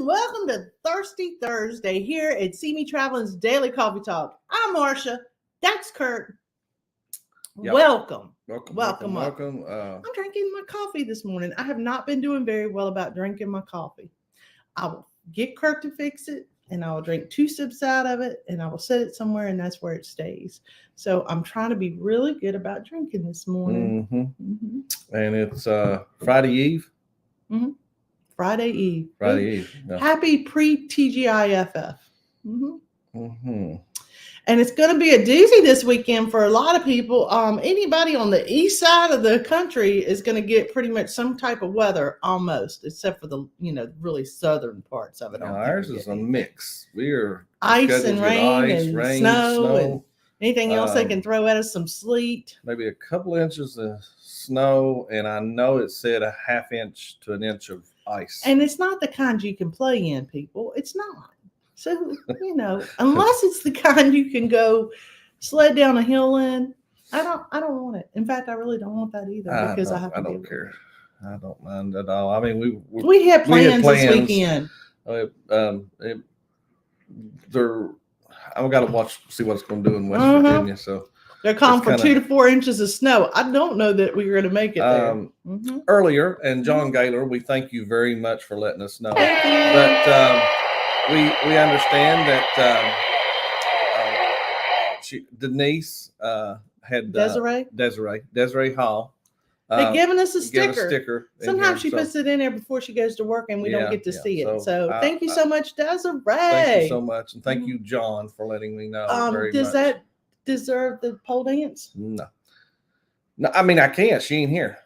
welcome to Thirsty Thursday here at CME Traveling's Daily Coffee Talk. I'm Marsha. That's Curt. Yep. Welcome. Welcome. I'm drinking my coffee this morning. I have not been doing very well about drinking my coffee. I will get Curt to fix it, and I will drink 2 sips out of it, and I will set it somewhere, and that's where it stays. So I'm trying to be really good about drinking this morning. And it's Friday Eve. Friday Eve. Yeah. Happy pre-TGIFF. And it's going to be a doozy this weekend for a lot of people. Anybody on the east side of the country is going to get pretty much some type of weather almost, except for the really southern parts of it. Ours is a mix. We are ice and rain, snow and anything else they can throw at us, some sleet. Maybe a couple inches of snow, and I know it said a ½ inch to an inch of ice. And it's not the kind you can play in, people. It's not. So, unless it's the kind you can go sled down a hill in, I don't want it. In fact, I really don't want that either because I don't care. I don't mind at all. I mean, we had plans this weekend. I've got to see what it's going to do in West Virginia. So they're calling for 2 to 4 inches of snow. I don't know that we're going to make it there. Earlier, and John Gaylor, we thank you very much for letting us know. But we understand that Denise had Desiree Hall. They're giving us a sticker. Sometimes she puts it in there before she goes to work, and we don't get to see it. So thank you so much, Desiree. Thank you so much, and thank you, John, for letting me know. Does that deserve the pole dance? No. I mean, I can't. She ain't here.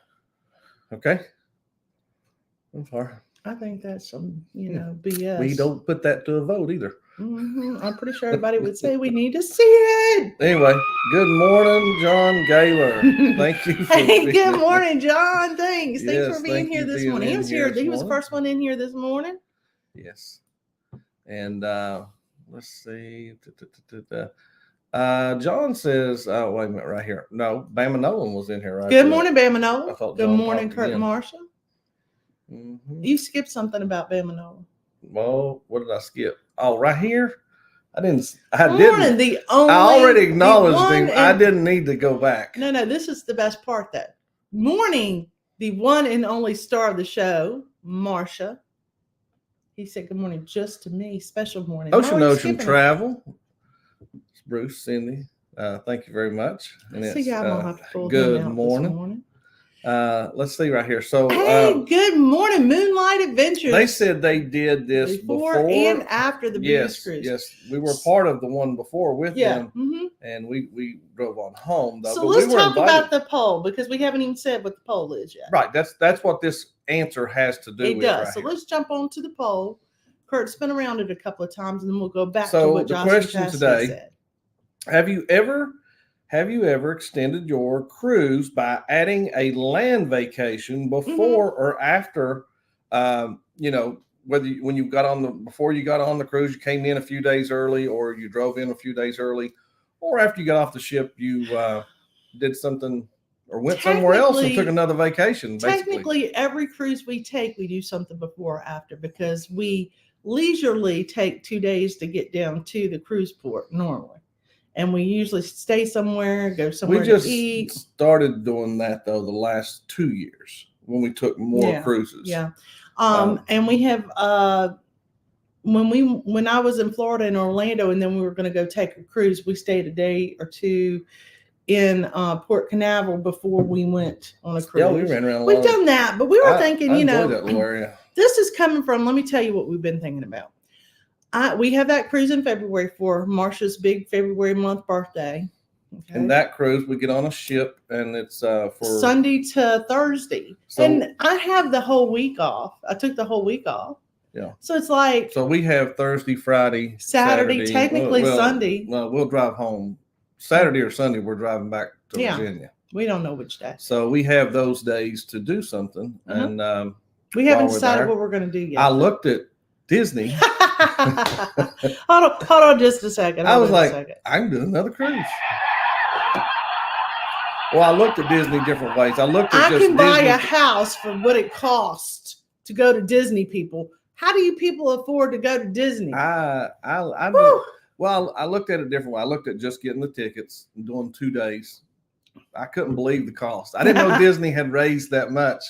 Okay. I'm sorry. I think that's some, BS. We don't put that to a vote either. I'm pretty sure everybody would say we need to see it. Anyway, good morning, John Gaylor. Thank you. Good morning, John. Thanks for being here this morning. He was here. He was the first one in here this morning. Yes. And let's see. John says, oh, wait a minute, right here. No, Bama Nolan was in here, right? Good morning, Bama Nolan. Good morning, Curt Marsha. You skipped something about Bama Nolan. Well, what did I skip? Oh, right here. I already acknowledged him. I didn't need to go back. No, this is the best part though. Morning, the one and only star of the show, Marsha. He said good morning just to me. Special morning. Ocean Travel. Bruce, Cindy, thank you very much. And good morning. Let's see right here. So, good morning, Moonlight Adventures. They said they did this before and after the booze cruise. Yes, we were part of the one before with them, and we drove on home. Though. So let's talk about the poll because we haven't even said what the poll is yet. Right, that's what this answer has to do. It does. So let's jump on to the poll. Kurt, spin around it a couple of times, and then we'll go back to what Josh question today said. Have you ever extended your cruise by adding a land vacation before or after, when you got on before you got on the cruise, you came in a few days early, or you drove in a few days early, or after you got off the ship, you did something or went somewhere else and took another vacation. Technically, every cruise we take, we do something before or after because we leisurely take 2 days to get down to the cruise port normally. And we usually stay somewhere, go somewhere to eat. We just started doing that, though, the last 2 years when we took more cruises. Yeah. And we have, when I was in Florida and Orlando, and then we were going to go take a cruise, we stayed a day or two in Port Canaveral before we went on a cruise. Yeah, we ran around. We've done that, but we were thinking, that little area. This is coming from, let me tell you what we've been thinking about. We have that cruise in February for Marsha's big February month birthday. Okay. And that cruise, we get on a ship, and it's for Sunday to Thursday. And I have the whole week off. I took the whole week off. Yeah. So it's like. So we have Thursday, Friday, Saturday, technically Sunday. Well, we'll drive home Saturday or Sunday. We're driving back to Virginia. We don't know which day. So we have those days to do something, and we haven't decided what we're going to do yet. I looked at Disney. Hold on just a second. I was like, I can do another cruise. Well, I looked at Disney different ways. I can buy a house for what it costs to go to Disney, people. How do you people afford to go to Disney? I Woo! well, I looked at it a different way. I looked at just getting the tickets and doing 2 days. I couldn't believe the cost. I didn't know Disney had raised that much.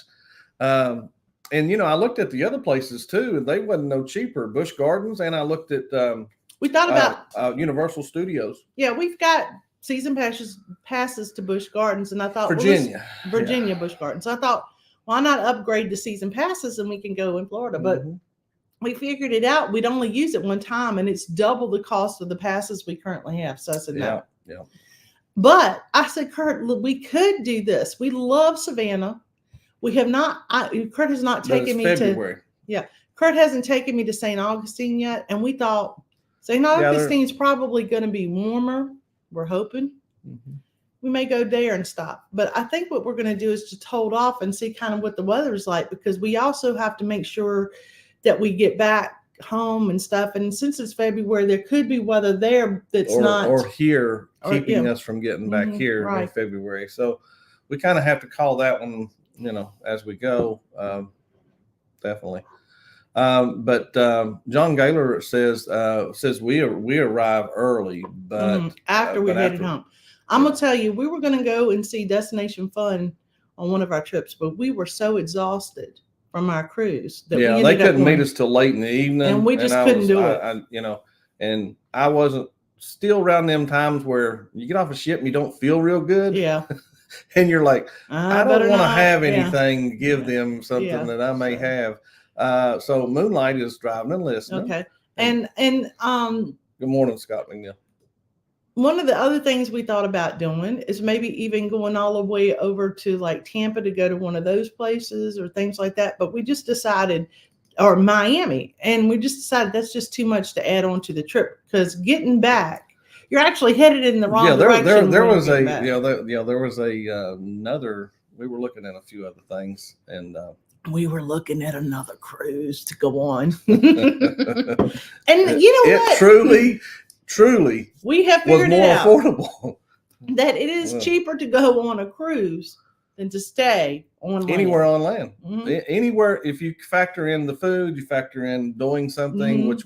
And I looked at the other places too, and they wasn't no cheaper. Busch Gardens, and I looked at We thought about Universal Studios. Yeah, we've got season passes to Busch Gardens, and I thought Virginia Busch Gardens. I thought, why not upgrade to season passes and we can go in Florida? But we figured it out. We'd only use it one time, and it's double the cost of the passes we currently have. So I said no. Yeah. But I said, Curt, we could do this. We love Savannah. We have not. Curt has not taken me February. Curt hasn't taken me to St. Augustine yet, and we thought St. Augustine's probably going to be warmer. We're hoping. We may go there and stop. But I think what we're going to do is just hold off and see kind of what the weather is like, because we also have to make sure that we get back home and stuff. And since it's February, there could be weather there that's not. Or here, keeping us from getting back here in February. So we kind of have to call that one, as we go. Definitely. But John Gaylor says we arrive early, but after we headed home. I'm gonna tell you, we were gonna go and see Destination Fun on one of our trips, but we were so exhausted from our cruise that they couldn't meet us till late in the evening, and we just couldn't do it. And I wasn't still around them times where you get off a ship and you don't feel real good. Yeah. And you're like, I don't want to have anything to give them something that I may have. So Moonlight is driving and listening. Okay. And good morning, Scott McNeil. One of the other things we thought about doing is maybe even going all the way over to like Tampa to go to one of those places or things like that. But we just decided, or Miami, and we just decided that's just too much to add on to the trip, because getting back, you're actually headed in the wrong direction. There was another. We were looking at a few other things, and we were looking at another cruise to go on. And you know what? Truly, we have figured was more it out affordable. That it is cheaper to go on a cruise than to stay on land. Anywhere on land. Anywhere, if you factor in the food, you factor in doing something, which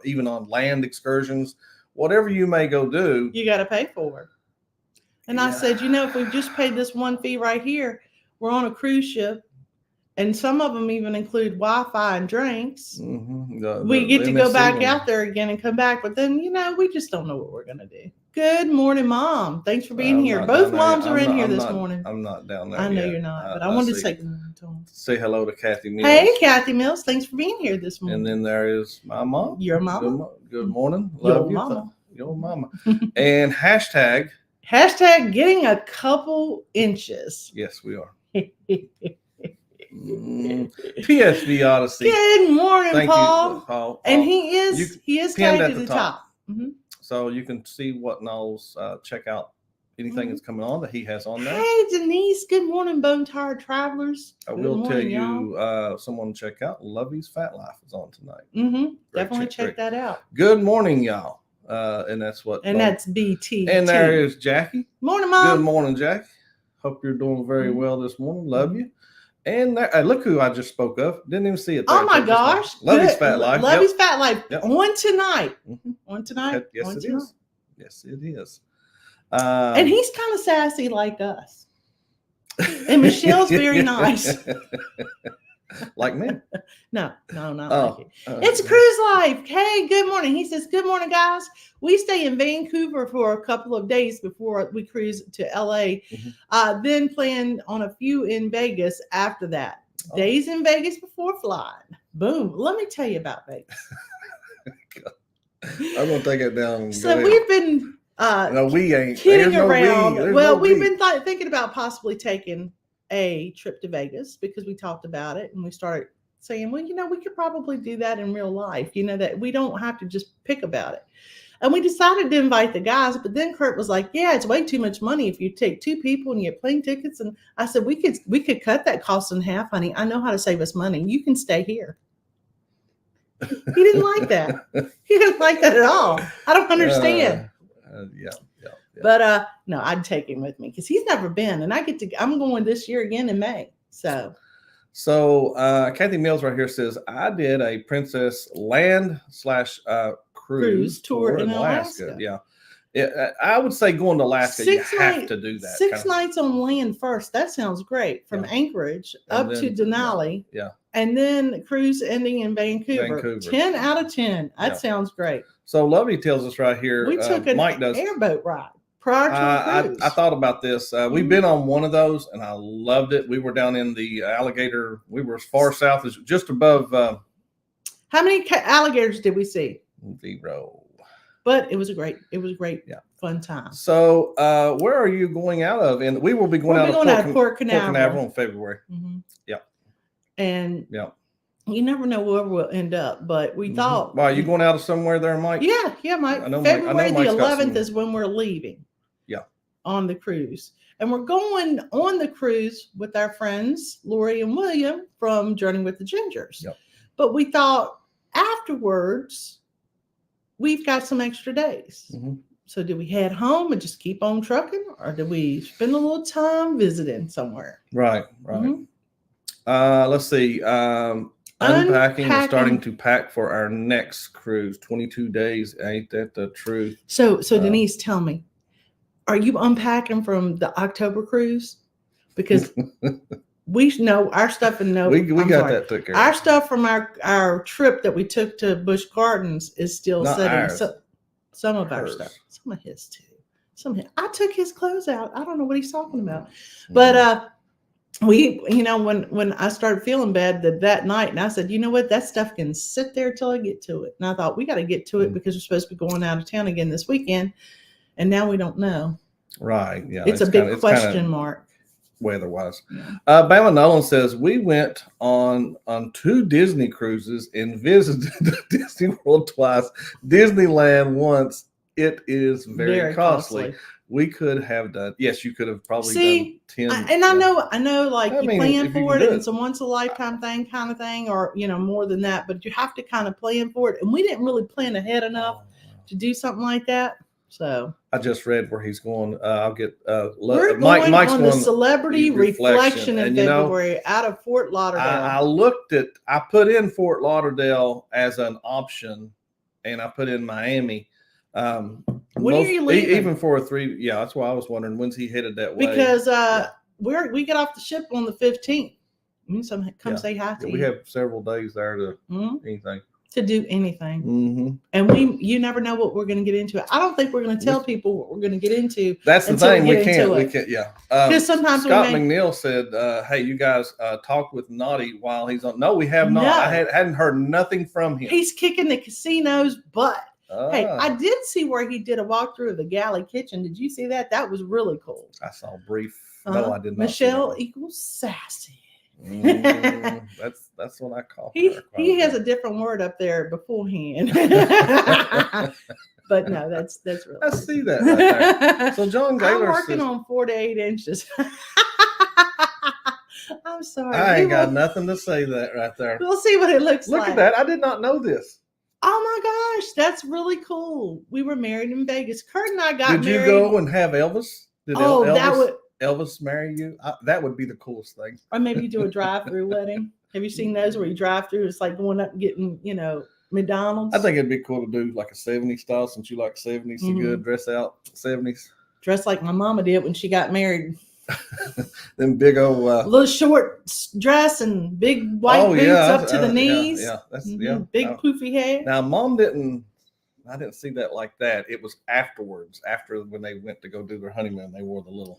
even on land excursions, whatever you may go do, you got to pay for it. And I said, if we've just paid this one fee right here, we're on a cruise ship. And some of them even include Wi-Fi and drinks. We get to go back out there again and come back. But then, we just don't know what we're going to do. Good morning, Mom. Thanks for being here. Both moms are in here this morning. I'm not down there I know yet. You're not, but I wanted to say good morning to them. Say hello to Kathy Mills. Hey, Kathy Mills. Thanks for being here this morning. And then there is my mom. Your mama. Good morning. Love you. Mama. Your mama. And hashtag getting a couple inches. Yes, we are. PSV Odyssey. Good morning, Thank Paul. you, Paul. And he is pinned tagged at to the top. So you can see what Knowles check out anything that's coming on that he has on there. Hey, Denise. Good morning, Bone Tired Travelers. I will tell you, someone check out Lovey's Fat Life is on tonight. Definitely check that out. Good morning, y'all. And that's what. And that's BT. And there is Jackie. Morning, Mom. Good morning, Jackie. Hope you're doing very well this morning. Love you. And there, look who I just spoke of. Didn't even see it there. Oh my gosh. Lovey's Fat Life. Lovey's Fat Life. On tonight. On tonight. Yes, it is. Yes, it is. And he's kind of sassy like us. And Michelle's very nice. Like me? No, not like you. It's Cruise Life. Hey, good morning. He says, good morning, guys. We stay in Vancouver for a couple of days before we cruise to LA. Then plan on a few in Vegas after that. Days in Vegas before flying. Boom. Let me tell you about Vegas. I'm going to take it down. So we've been no, we ain't kidding around. We've been thinking about possibly taking a trip to Vegas because we talked about it and we started saying, well, we could probably do that in real life, that we don't have to just pick about it. And we decided to invite the guys, but then Curt was like, yeah, it's way too much money if you take 2 people and you get plane tickets. And I said, we could cut that cost in half, honey. I know how to save us money. You can stay here. He didn't like that. He didn't like that at all. I don't understand. Yeah. But no, I'd take him with me because he's never been, and I'm going this year again in May. So So Kathy Mills right here says, I did a Princess Land / cruise tour in Alaska. Yeah. I would say going to Alaska, you have to do that. 6 nights on land first. That sounds great. From Anchorage up to Denali. Yeah. And then cruise ending in Vancouver. 10 out of 10. That sounds great. So Lovey tells us right here. We took an airboat ride prior to a cruise. I thought about this. We've been on one of those, and I loved it. We were down in the alligator. We were as far south as just above. How many alligators did we see? 0. But it was a great, fun time. So where are you going out of? And we will be going out of Port Canaveral in February. Mm-hmm. Yeah. And you never know where we'll end up, but we thought. Wow, you going out of somewhere there, Mike? Yeah, Mike. February the 11th is when we're leaving. Yeah. On the cruise. And we're going on the cruise with our friends, Lori and William from Journey with the Gingers. Yep. But we thought afterwards, we've got some extra days. Mm-hmm. So do we head home and just keep on trucking, or do we spend a little time visiting somewhere? Right. Mm-hmm. Let's see. Unpacking and starting to pack for our next cruise. 22 days. Ain't that the truth? So Denise, tell me, are you unpacking from the October cruise? Because we know our stuff and we got that took care of. Our stuff from our trip that we took to Busch Gardens is still sitting. So, some of our stuff, some of his too. I took his clothes out. I don't know what he's talking about, but we, when I started feeling bad that night, and I said, you know what, that stuff can sit there till I get to it. And I thought we got to get to it because we're supposed to be going out of town again this weekend, and now we don't know. Right? Yeah, it's a big question mark. Weather-wise. Bama Nolan says, we went on 2 Disney cruises and visited Disney World twice, Disneyland once. It is very costly. We could have done, yes, you could have probably done 10. And I know, like you plan for it, and it's a once a lifetime thing kind of thing, or more than that, but you have to kind of plan for it. And we didn't really plan ahead enough to do something like that. So I just read where he's going. I'll get we're going Mike's on the Celebrity Reflection in February out of Fort Lauderdale. I put in Fort Lauderdale as an option, and I put in Miami. When are you leaving? Even for a 3, that's why I was wondering when's he headed that way. Because we get off the ship on the 15th. Come say hi to you. We have several days there to anything. To do anything. And you never know what we're going to get into. I don't think we're going to tell people what we're going to get into. That's the thing. We can't. Because sometimes Scott McNeil said, hey, you guys talked with Naughty while he's on. No, we have not. I hadn't heard nothing from him. He's kicking the casino's butt. Hey, I did see where he did a walkthrough of the galley kitchen. Did you see that? That was really cool. I saw brief. No, I did not. Michelle equals sassy. That's what I call her. He has a different word up there beforehand. But no, that's really. I see that right there. So John Gaylor, I'm working on 4 to 8 inches. I'm sorry. I ain't got nothing to say that right there. We'll see what it looks like. Look at that. I did not know this. Oh my gosh, that's really cool. We were married in Vegas. Kurt and I got married. Did you go and have Elvis? Elvis marry you? That would be the coolest thing. Or maybe you do a drive-through wedding. Have you seen those where you drive through? It's like going up and getting, McDonald's. I think it'd be cool to do like a 70s style, since you like 70s. So good, dress out 70s. Dress like my mama did when she got married. Them big old little short dress and big white boots up to the knees. Big poofy hair. Now I didn't see that like that. It was afterwards, after when they went to go do their honeymoon, they wore the little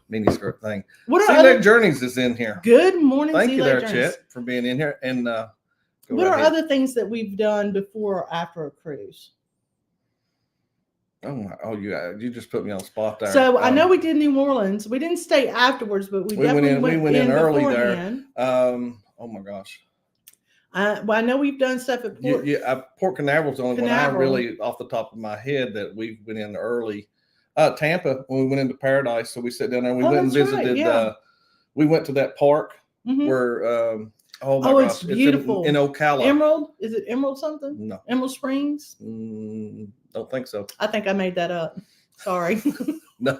mini skirt thing. Sea Journeys is in here. Good morning. Thank you there, Chet, for being in here. And what are other things that we've done before or after a cruise? You just put me on the spot there. So I know we did New Orleans. We didn't stay afterwards, but we definitely went in early beforehand. There. Oh my gosh. I know we've done stuff at Port. Port Canaveral's the only one I really, off the top of my head, that we went in early. Tampa, when we went into Paradise, so we sat down there and we went and visited. Right, we went to that park where. It's beautiful. It's in Ocala. Emerald? Is it Emerald something? No. Emerald Springs? Don't think so. I think I made that up. Sorry. No,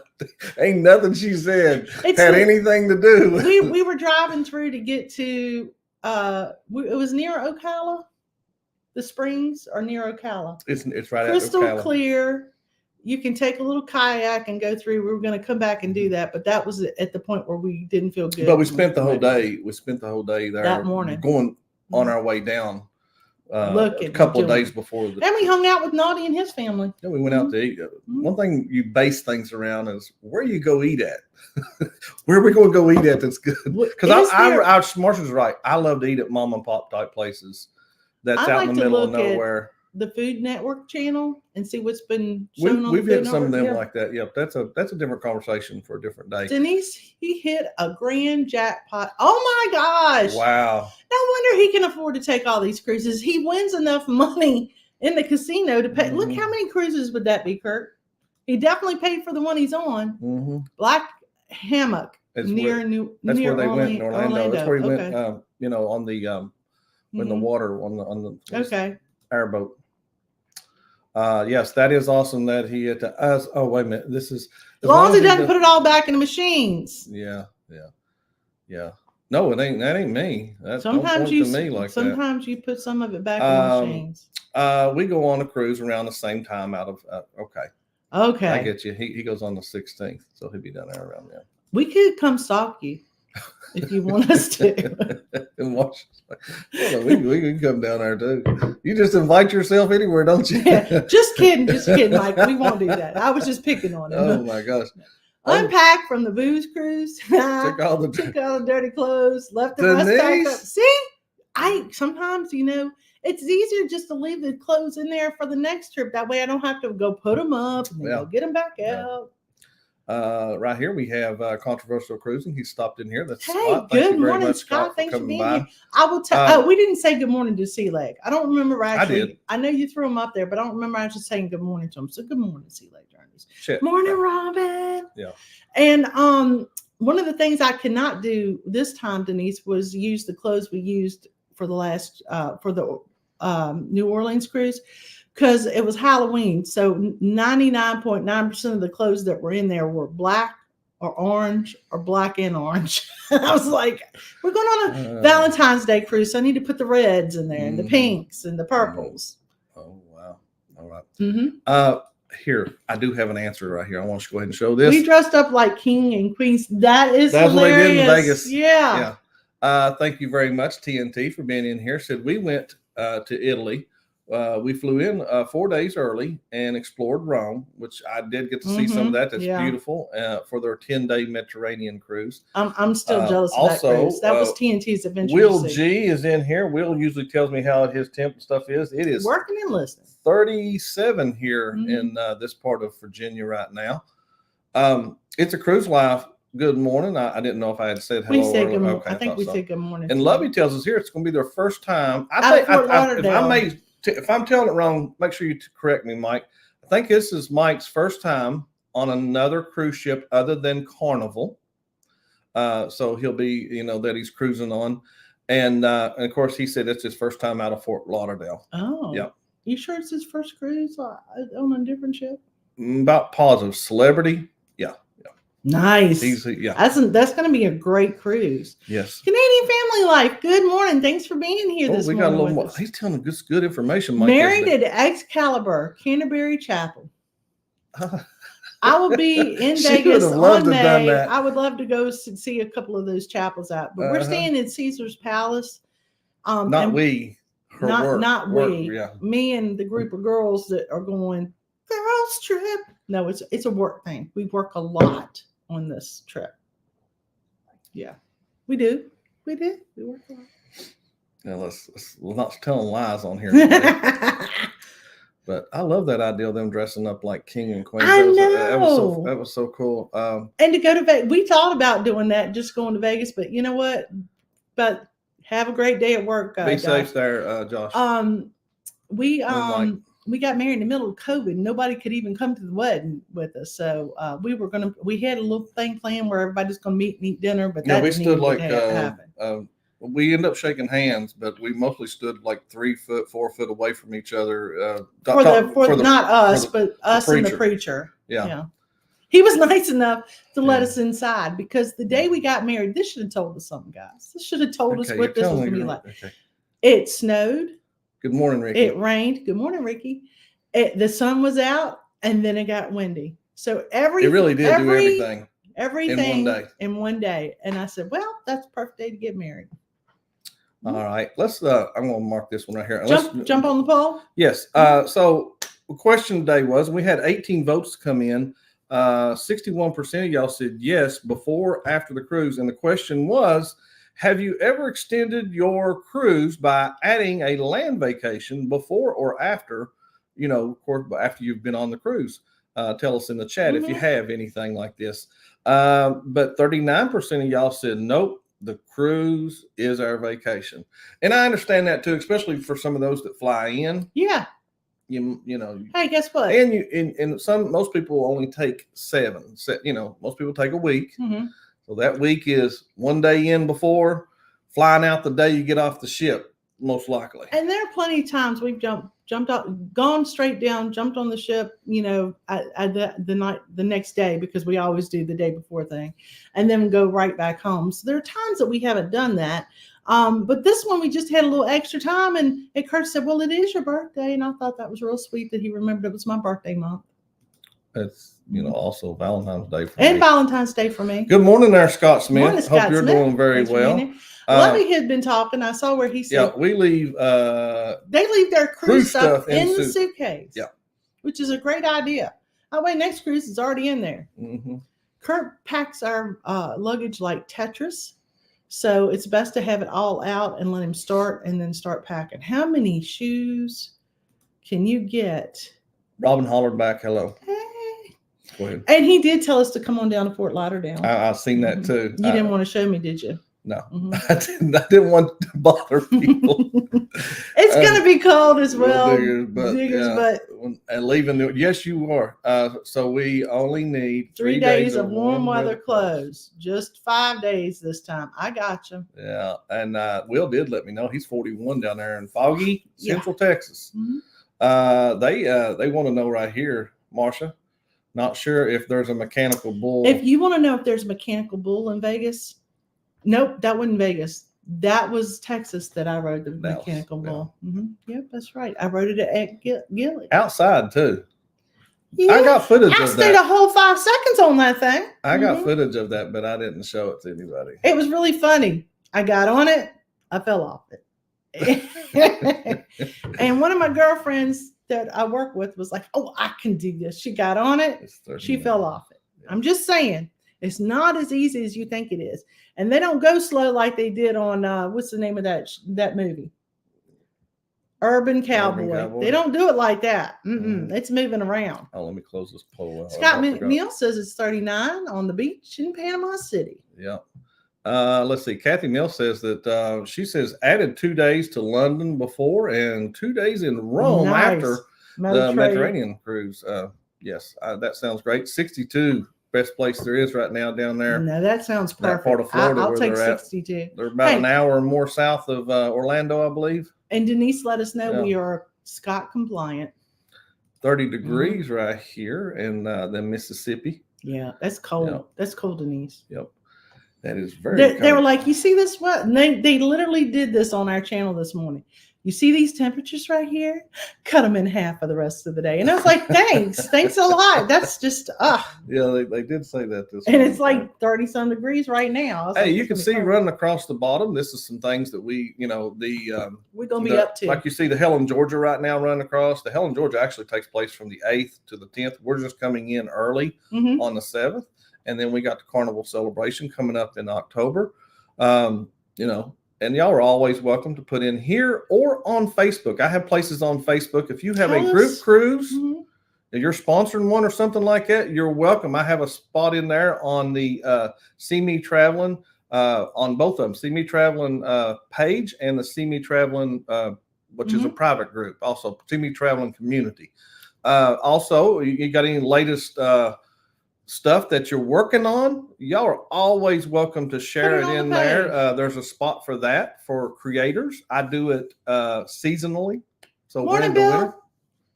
ain't nothing she said It's had anything to do. we were driving through to get to it was near Ocala, the springs are near Ocala. It's right Crystal at Ocala. clear. You can take a little kayak and go through. We were going to come back and do that, but that was at the point where we didn't feel good. But we spent the whole day. We spent the whole day there that morning, going on our way down. A Looking, couple of doing. days before. And we hung out with Naughty and his family. Yeah, we went out to eat. One thing you base things around is where you go eat at. Where are we going to go eat at that's good? Because Marsha's right. I love to eat at mom and pop type places that's out in the middle of nowhere. The Food Network channel and see what's been shown on We've the Food hit some of Network. them like that. Yep, that's a different conversation for a different day. Denise, he hit a grand jackpot. Oh my gosh! Wow! No wonder he can afford to take all these cruises. He wins enough money in the casino to pay. Look how many cruises would that be, Curt? He definitely paid for the one he's on. Black Hammock near That's where they went in Orlando. That's where he went. On the in the water on the airboat. Yes, that is awesome that he hit us. Oh, wait a minute. This is as long as he doesn't put it all back in the machines. Yeah. No, that ain't me. That's sometimes you me like sometimes you put some of it back in the machines. We go on a cruise around the same time out of okay. I get you. He goes on the 16th, so he'll be down there around there. We could come stalk you if you want us to. And watch. We can come down there too. You just invite yourself anywhere, don't you? Yeah, just kidding, Mike. We won't do that. I was just picking on him. Oh my gosh. Unpacked from the booze cruise. Took all the dirty clothes. Left the rest back up. See, sometimes it's easier just to leave the clothes in there for the next trip. That way, I don't have to go put them up and then go get them back out. Right here we have Controversial Cruising. He stopped in here. That's Scott. Good morning, Scott. Thanks for being here. I will tell. We didn't say good morning to Sea Leg. I don't remember actually. I did. I know you threw him up there, but I don't remember actually saying good morning to him. So good morning, Sea Leg Journeys. Morning, Robin. Yeah. And one of the things I could not do this time, Denise, was use the clothes we used for the last for the New Orleans cruise. Because it was Halloween, so 99.9% of the clothes that were in there were black or orange or black and orange. I was like, we're going on a Valentine's Day cruise, so I need to put the reds in there and the pinks and the purples. Oh, wow. All right. Here, I do have an answer right here. I want you to go ahead and show this. We dressed up like king and queens. That's hilarious. What they did in Vegas. Yeah. Thank you very much, TNT, for being in here. Said we went to Italy. We flew in 4 days early and explored Rome, which I did get to see some of that. That's beautiful for their 10-day Mediterranean cruise. I'm still jealous of that cruise. That was TNT's adventure. Will G is in here. Will usually tells me how his temp and stuff is. It is working and listening. 37 here in this part of Virginia right now. It's a cruise life. Good morning. I didn't know if I had said hello. We said good morning. Okay, I think we said good morning. And Lovey tells us here it's going to be their first time. If I'm telling it wrong, make sure you correct me, Mike. I think this is Mike's first time on another cruise ship other than Carnival. So he'll be, that he's cruising on. And of course, he said it's his first time out of Fort Lauderdale. Oh. Yeah. You sure it's his first cruise on a different ship? About positive. Celebrity. Yeah. Nice. That's going to be a great cruise. Yes. Canadian Family Life. Good morning. Thanks for being here this morning. We got a little more. He's telling us good information. Mike, married at Excalibur, Canterbury Chapel. I will be in Vegas on May. I would love to go see a couple of those chapels out. But we're staying in Caesar's Palace. Not we. Yeah. Me and the group of girls that are going girls trip. No, it's a work thing. We work a lot on this trip. Yeah, we do. We work a lot. Now we're not telling lies on here. But I love that idea of them dressing up like king and queen. I know. That was so cool. And to go to Vegas, we thought about doing that, just going to Vegas. But you know what? But have a great day at work, guys. Be safe there, Josh. We got married in the middle of COVID. Nobody could even come to the wedding with us. So we had a little thing planned where everybody's going to meet and eat dinner, but that we didn't stood even happen. we ended up shaking hands, but we mostly stood like 3 foot, 4 foot away from each other. Not us, but us and the preacher. Yeah. He was nice enough to let us inside, because the day we got married, this should have told us something, guys. This should have told us what this was going to be like. Okay. It snowed. Good morning, Ricky. It rained. Good morning, Ricky. The sun was out, and then it got windy. So it really did do everything in one day. And I said, well, that's a perfect day to get married. All right. Let's I'm going to mark this one right here. Jump on the poll. Yes. So the question today was, we had 18 votes come in. 61% of y'all said yes before, after the cruise. And the question was, have you ever extended your cruise by adding a land vacation before or after, of course, after you've been on the cruise? Tell us in the chat if you have anything like this. But 39% of y'all said, nope, the cruise is our vacation. And I understand that too, especially for some of those that fly in. Yeah. You know. Hey, guess what? And most people only take 7. Most people take a week. Mm-hmm. So that week is one day in before, flying out the day you get off the ship, most likely. And there are plenty of times we've jumped out, gone straight down, jumped on the ship, the next day, because we always do the day before thing, and then go right back home. So there are times that we haven't done that. But this one, we just had a little extra time, and Curt said, well, it is your birthday. And I thought that was real sweet that he remembered it was my birthday month. It's, also Valentine's Day for me. And Valentine's Day for me. Good morning there, Scott Smith. Morning, Scott Hope you're Smith. Doing very well. Lovey had been talking. I saw where he said, yeah, we leave. They leave their cruise stuff in the suitcase. Yeah. Which is a great idea. Oh, wait, next cruise is already in there. Mm-hmm. Curt packs our luggage like Tetris. So it's best to have it all out and let him start, and then start packing. How many shoes can you get? Robin hollered back, hello. Hey. Go ahead. And he did tell us to come on down to Fort Lauderdale. I've seen that too. You didn't want to show me, did you? No, I didn't want to bother people. It's going to be cold as well. And leaving, yes, you are. So we only need 3 days of warm weather clothes. Just 5 days this time. I got you. Yeah, and Will did let me know he's 41 down there in foggy Central Texas. Mm-hmm. They want to know right here, Marsha. Not sure if there's a mechanical bull. If you want to know if there's a mechanical bull in Vegas. Nope, that wasn't Vegas. That was Texas that I rode the mechanical bull. Mm-hmm. Yep, that's right. I rode it at Gilly. Outside, too. Yeah, I got footage of that. I stayed a whole 5 seconds on that thing. I got footage of that, but I didn't show it to anybody. It was really funny. I got on it. I fell off it. And one of my girlfriends that I work with was like, oh, I can do this. She got on it. She fell off it. Yeah. I'm just saying. It's not as easy as you think it is. And they don't go slow like they did on, what's the name of that movie? Urban Cowboy. They don't do it like that. It's moving around. Oh, let me close this poll out. Scott Neal says it's 39 on the beach in Panama City. Yeah. Let's see. Kathy Mill says that she says added 2 days to London before and 2 days in Rome after the Mediterranean cruise. Yes, that sounds great. 62. Best place there is right now down there. No, that sounds perfect. That part of Florida. I'll take 62. They're about an hour or more south of Orlando, I believe. And Denise let us know we are Scott compliant. 30 degrees right here in the Mississippi. Yeah, that's cold. Yep. That's cold, Denise. Yep. That is very cold. They were like, you see this? What? And they literally did this on our channel this morning. You see these temperatures right here? Cut them in half for the rest of the day. And I was like, thanks. Thanks a lot. That's just, Yeah, they did say that this morning. And it's like 30-some degrees right now. Hey, you can see running across the bottom. This is some things that we, we're going to be up to. Like you see the Helen, Georgia right now running across. The Helen, Georgia actually takes place from the 8th to the 10th. We're just coming in early on the 7th. And then we got the Carnival celebration coming up in October. And y'all are always welcome to put in here or on Facebook. I have places on Facebook. If you have a group cruise, and you're sponsoring one or something like that, you're welcome. I have a spot in there on the CME Traveling, on both of them, CME Traveling page and the CME Traveling, which is a private group. Also, CME Traveling community. Also, you got any latest stuff that you're working on, y'all are always welcome to share it in there. There's a spot for that for creators. I do it seasonally. So Morning, winter to winter. Bill.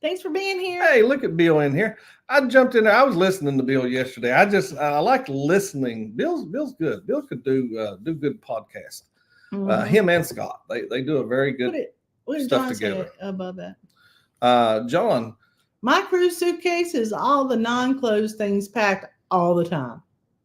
Thanks for being here. Hey, look at Bill in here. I jumped in there. I was listening to Bill yesterday. I like listening. Bill's good. Bill could do good podcasts. Him and Scott, they do a very good what stuff John together. Above that, John. My cruise suitcase is all the non-clothes things packed all the time.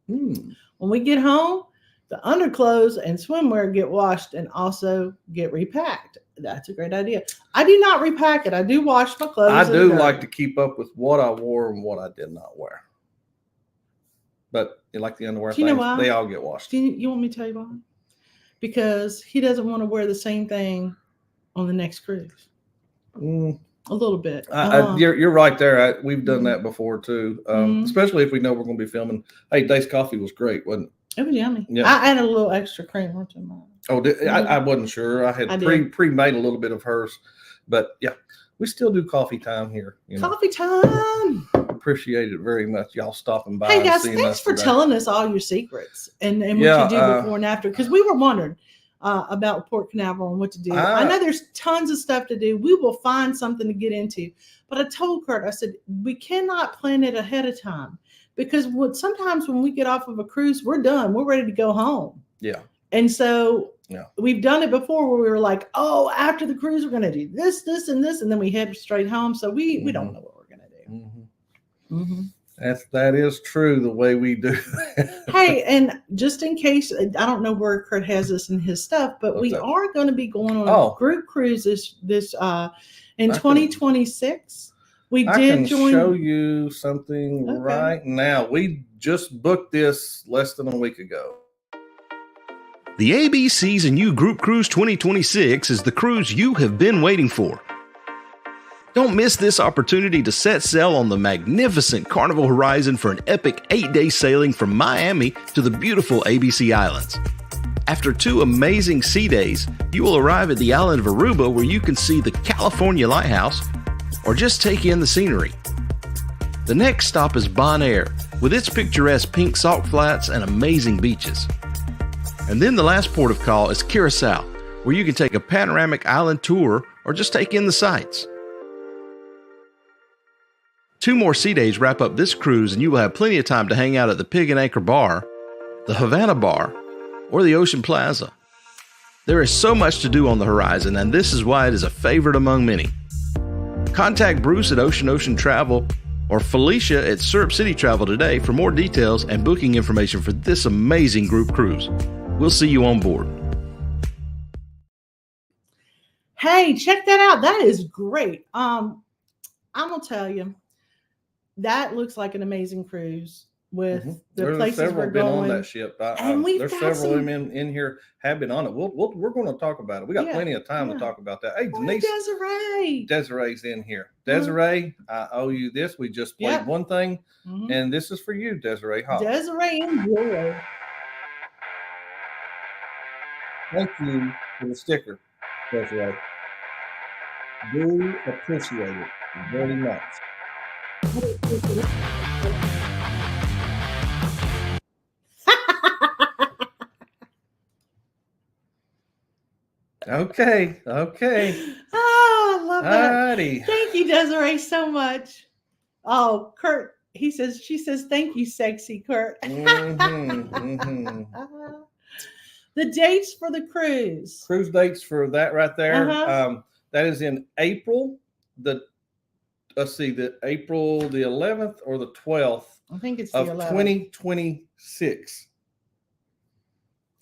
When we get home, the underclothes and swimwear get washed and also get repacked. That's a great idea. I do not repack it. I do wash my clothes. I do like to keep up with what I wore and what I did not wear. But like the underwear things, they all get washed. You want me to tell you why? Because he doesn't want to wear the same thing on the next cruise. A little bit. You're right there. We've done that before too, especially if we know we're going to be filming. Hey, Dave's coffee was great, wasn't it? It was yummy. Yeah. I added a little extra cream onto mine. Oh, I wasn't sure. I had pre-made a little bit of hers, but yeah, we still do coffee time here. Coffee time. Appreciate it very much. Y'all stopping by. Hey guys, thanks for telling us all your secrets and what you do before and after, because we were wondering about Port Canaveral and what to do. I know there's tons of stuff to do. We will find something to get into, but I told Curt, I said, we cannot plan it ahead of time, because sometimes when we get off of a cruise, we're done. We're ready to go home. Yeah. And so we've done it before where we were like, oh, after the cruise, we're going to do this, this, and this. And then we head straight home. So we don't know what we're going to do. That is true, the way we do that. Hey, and just in case, I don't know where Curt has this in his stuff, but we are going to be going on a group cruise this in 2026. I can show you something right now. We just booked this less than a week ago. The ABC's and You Group Cruise 2026 is the cruise you have been waiting for. Don't miss this opportunity to set sail on the magnificent Carnival Horizon for an epic 8-day sailing from Miami to the beautiful ABC Islands. After 2 amazing sea days, you will arrive at the island of Aruba, where you can see the California Lighthouse or just take in the scenery. The next stop is Bonaire, with its picturesque pink salt flats and amazing beaches. And then the last port of call is Curacao, where you can take a panoramic island tour or just take in the sights. 2 more sea days wrap up this cruise, and you will have plenty of time to hang out at the Pig and Anchor Bar, the Havana Bar, or the Ocean Plaza. There is so much to do on the horizon, and this is why it is a favorite among many. Contact Bruce at Ocean Travel or Felicia at Syrup City Travel today for more details and booking information for this amazing group cruise. We'll see you on board. Hey, check that out. That is great. I'm going to tell you, that looks like an amazing cruise with the places we're going. On that ship. And there's several women in here have been on it. We're going to talk about it. We got plenty of time to talk about that. Hey, Denise. Desiree's in here. Desiree, I owe you this. We just played one thing, and this is for you, Desiree. Desiree and Willow. Thank you for the sticker, Desiree. Do appreciate it very much. Okay. Oh, I love it. Alrighty. Thank you, Desiree, so much. Oh, Curt, she says, thank you, sexy Curt. The dates for the cruise. Cruise dates for that right there. That is in April. April the 11th or the 12th. I think it's of the 11th. 2026.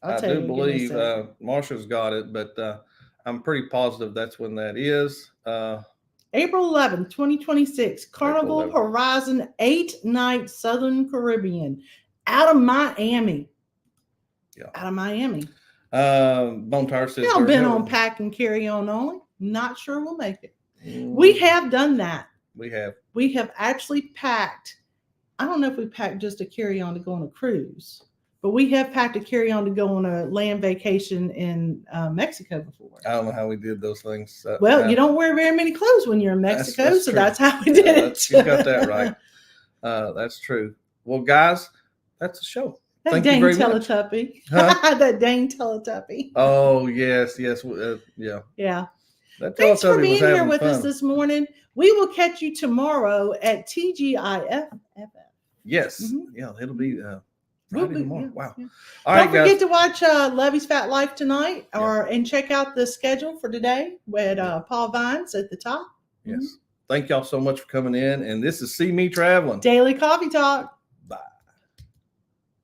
I do believe Marsha's got it, but I'm pretty positive that's when that is. April 11th, 2026. Carnival Horizon 8-night Southern Caribbean out of Miami. Yeah. Out of Miami. Bone Tire says I've been on pack and carry on only. Not sure we'll make it. We have done that. We have actually packed. I don't know if we packed just a carry-on to go on a cruise, but we have packed a carry-on to go on a land vacation in Mexico before. I don't know how we did those things. You don't wear very many clothes when you're in Mexico, that's how we did it. You got that right. That's true. Well, guys, that's the show. That Thank you dang very much. Teletubby. Huh? That dang Teletubby. Oh, yes. Yeah. Yeah. That Thanks for Teletubby was being here having with us fun. this morning. We will catch you tomorrow at TGIF. Yes. Mhm. Yeah, it'll be We'll Friday be- tomorrow. yeah, Wow. yeah. All Don't right, guys. forget to watch Levy's Fat Life tonight, and check out the schedule for today with Paul Vines at the top. Yes. Thank y'all so much for coming in. And this is CME Traveling. Daily Coffee Talk.